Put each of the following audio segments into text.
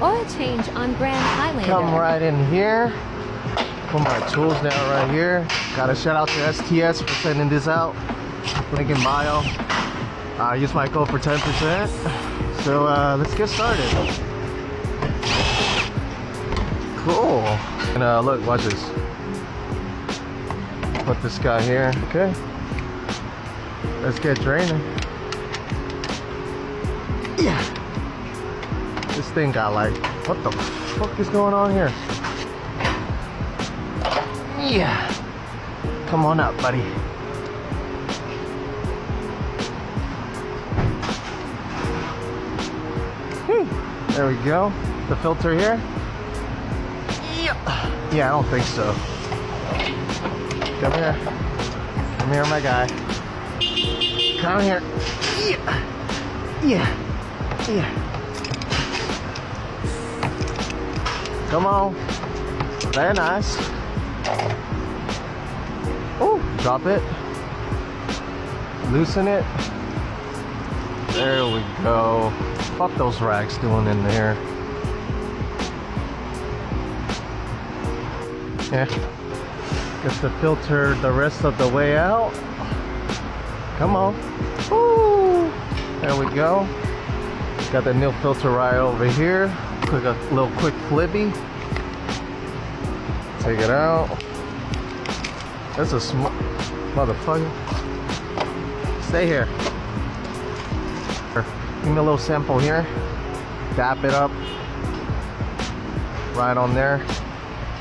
Oil change on Grand Highlander. Come right in here. Put my tools now right here. Gotta shout out to STS for sending this out. Link in bio. Use my code for 10%. So let's get started. Cool. And look, watch this. Put this guy here. Okay. Let's get draining. Yeah. This thing got like, what the fuck is going on here? Yeah. Come on up, buddy. There we go. The filter here. Yeah, I don't think so. Come here. Come here, my guy. Come here. Yeah. Come on. Very nice. Oh, drop it. Loosen it. There we go. Fuck those racks doing in there. Yeah. Get the filter the rest of the way out. Come on. Woo! There we go. Got the new filter right over here. A little quick flippy. Take it out. That's a small motherfucker. Stay here. Give me a little sample here. Dap it up. Right on there.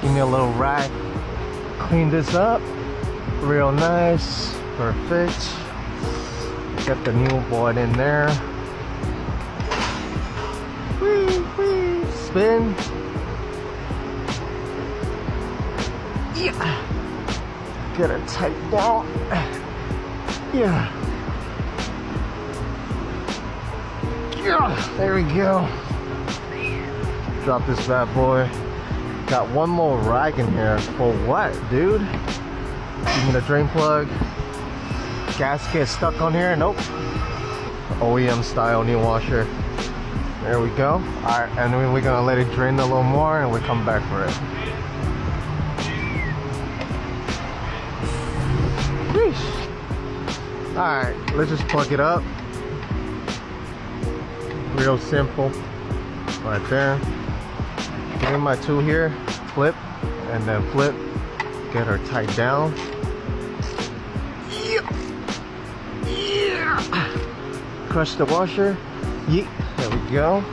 Give me a little rag. Clean this up. Real nice. Perfect. Get the new board in there. Whee. Spin. Yeah. Get it tight down. Yeah. There we go. Drop this bad boy. Got one more rag in here. For what, dude? Give me the drain plug. Gasket stuck on here. Nope. OEM style new washer. There we go. Alright, and then we're gonna let it drain a little more and we'll come back for it. Alright, let's just plug it up. Real simple. Right there. Give me my tool here. Flip. And then flip. Get her tight down. Yeah. Crush the washer. Yeet. There we go.